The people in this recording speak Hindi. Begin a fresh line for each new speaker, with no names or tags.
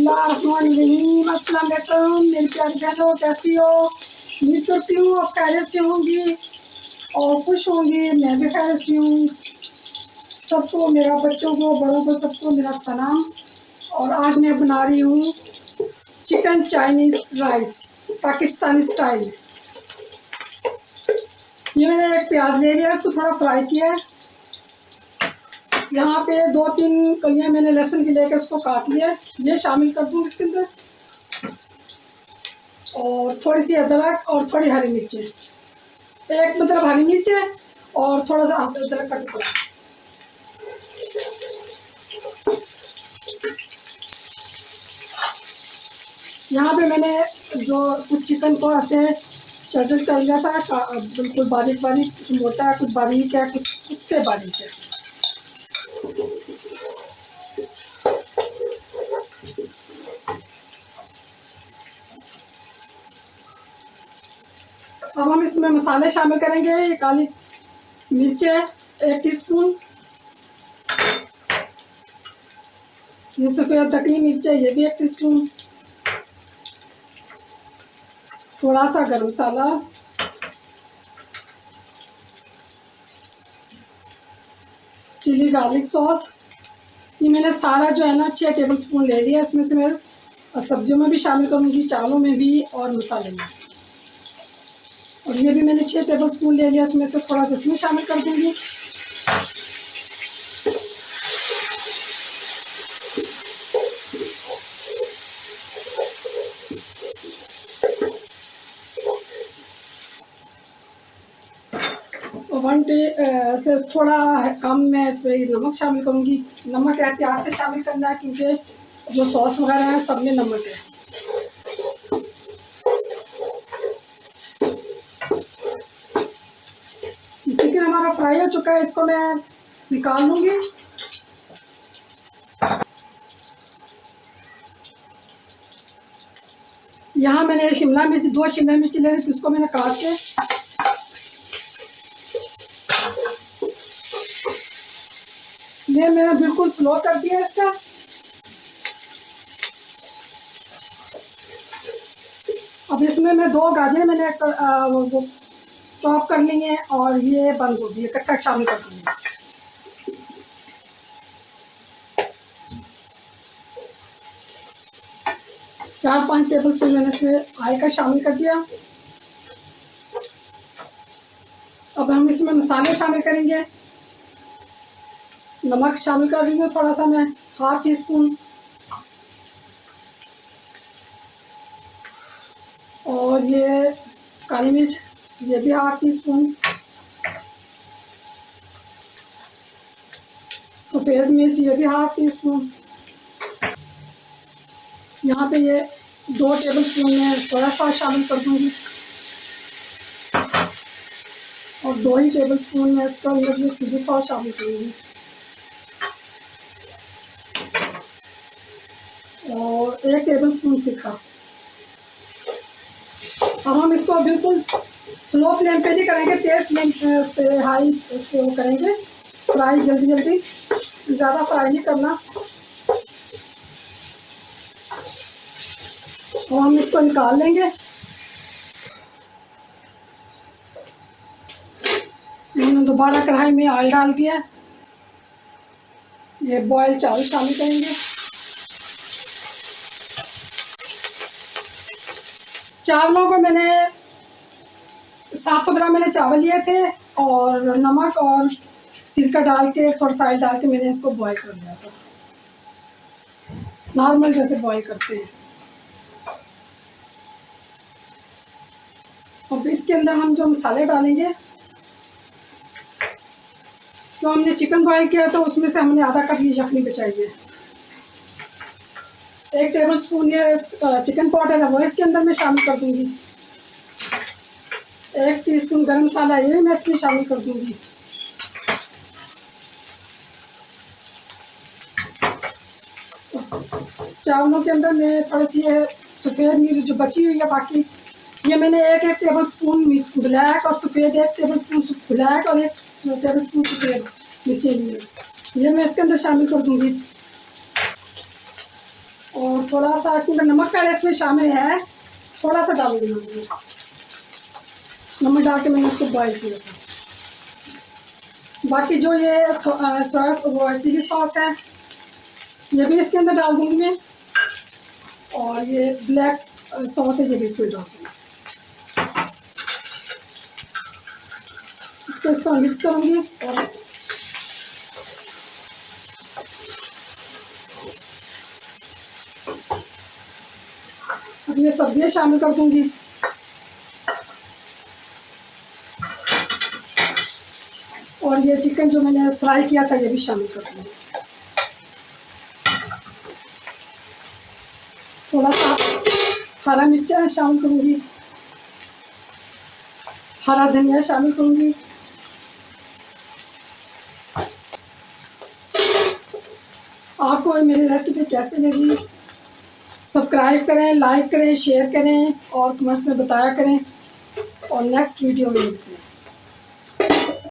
बिस्मिल्लाहिर्रहमानिर्रहीम। अस्सलाम वालेकुम मेरी प्यारी बहनों, कैसी हो? उम्मीद करती हूँ आप खैरियत से होंगी और खुश होंगी। मैं भी खैरियत से हूँ। सबको, मेरा बच्चों को, बड़ों को, सबको मेरा सलाम। और आज मैं बना रही हूँ chicken Chinese rice Pakistani style. ये मैंने एक प्याज ले लिया, इसको थोड़ा फ्राई किया है। यहाँ पे 2-3 कलियाँ मैंने लहसुन की लेकर उसको काट लिया है, ये शामिल कर दूँ इसके अंदर। और थोड़ी सी अदरक और थोड़ी हरी मिर्चें, एक मतलब हरी मिर्चें और थोड़ा सा अदरक का टुकड़ा। यहाँ पे मैंने जो कुछ चिकन को ऐसे चटट कर लिया था, बिल्कुल बारीक बारीक, कुछ मोटा है, कुछ बारीक है, कुछ उससे बारीक है। अब हम इसमें मसाले शामिल करेंगे। ये काली मिर्चें 1 टीस्पून, ये सफ़ेद दखनी मिर्च है, ये भी 1 टीस्पून, थोड़ा सा गरम मसाला, चिली गार्लिक सॉस। ये मैंने सारा जो है ना 6 टेबल स्पून ले लिया। इसमें से मैं सब्जियों में भी शामिल करूँगी, चावलों में भी और मसाले में। और ये भी मैंने 6 टेबल स्पून ले लिया, इसमें से थोड़ा सा इसमें शामिल कर दूँगी। से थोड़ा कम मैं इस पर नमक शामिल करूँगी। नमक एहतियात से शामिल करना है, क्योंकि जो सॉस वगैरह है सब में नमक है। चिकन हमारा फ्राई हो चुका है, इसको मैं निकाल लूँगी। यहाँ मैंने शिमला मिर्च 2 शिमला मिर्च ले ली, तो इसको मैंने काट के ये मैंने बिल्कुल स्लो कर दिया इसका। अब इसमें मैं 2 गाजर मैंने वो चॉप कर ली है, और ये बंद गोभी इकट्ठा शामिल कर दूँगी। 4-5 टेबल स्पून मैंने इसमें ऑयल का शामिल कर दिया। अब हम इसमें मसाले शामिल करेंगे। नमक शामिल कर रही हूँ थोड़ा सा मैं, 1/2 टीस्पून, और ये काली मिर्च, ये भी 1/2 टीस्पून, सफ़ेद मिर्च ये भी 1/2 टीस्पून। यहाँ पे ये 2 टेबल स्पून में सोया सॉस शामिल कर दूँगी, और 2 ही टेबल स्पून में इसका अंदर चिली सॉस शामिल करूँगी, और 1 टेबल स्पून तीखा। अब हम इसको बिल्कुल स्लो फ्लेम पे नहीं करेंगे, तेज फ्लेम पे हाई पे वो करेंगे फ्राई, जल्दी जल्दी, ज़्यादा फ्राई नहीं करना। और हम इसको निकाल लेंगे। हमने दोबारा कढ़ाई में ऑयल डाल दिया। ये बॉयल चावल शामिल करेंगे। चावलों को मैंने साफ सुथरा मैंने चावल लिए थे, और नमक और सिरका डाल के थोड़ा सा डाल के मैंने इसको बॉयल कर लिया था, नॉर्मल जैसे बॉयल करते हैं। अब इसके अंदर हम जो मसाले डालेंगे, जो हमने चिकन बॉयल किया था उसमें से हमने आधा कप ये यखनी बचाई है। 1 टेबल स्पून ये चिकन पाउडर है वो इसके अंदर मैं शामिल कर दूंगी। 1 टीस्पून गरम मसाला ये भी मैं इसमें शामिल कर दूंगी। चावलों के अंदर मैं थोड़ी सी सफ़ेद मिर्च जो बची हुई है, बाकी ये मैंने 1 टेबल स्पून ब्लैक और सफ़ेद, 1 टेबल स्पून ब्लैक और 1 टेबल स्पून सफ़ेद मिर्ची लिए, ये मैं इसके अंदर शामिल कर दूंगी। और थोड़ा सा, क्योंकि नमक पहले इसमें शामिल है, थोड़ा सा डालूंगी नमक। नमक डाल के मैंने इसको बॉईल किया था। बाकी जो ये सोया चिली सॉस है ये भी इसके अंदर डाल दूंगी मैं, और ये ब्लैक सॉस है ये भी इसमें डाल दूंगी। इसको इस तरह मिक्स करूंगी और अब ये सब्जियां शामिल कर दूंगी। और ये चिकन जो मैंने फ्राई किया था ये भी शामिल कर दूंगी। थोड़ा सा हरा मिर्चा शामिल करूंगी, हरा धनिया शामिल करूंगी। आपको मेरी रेसिपी कैसी लगी? सब्सक्राइब करें, लाइक करें, शेयर करें और कमेंट्स में बताया करें। और नेक्स्ट वीडियो में मिलते हैं।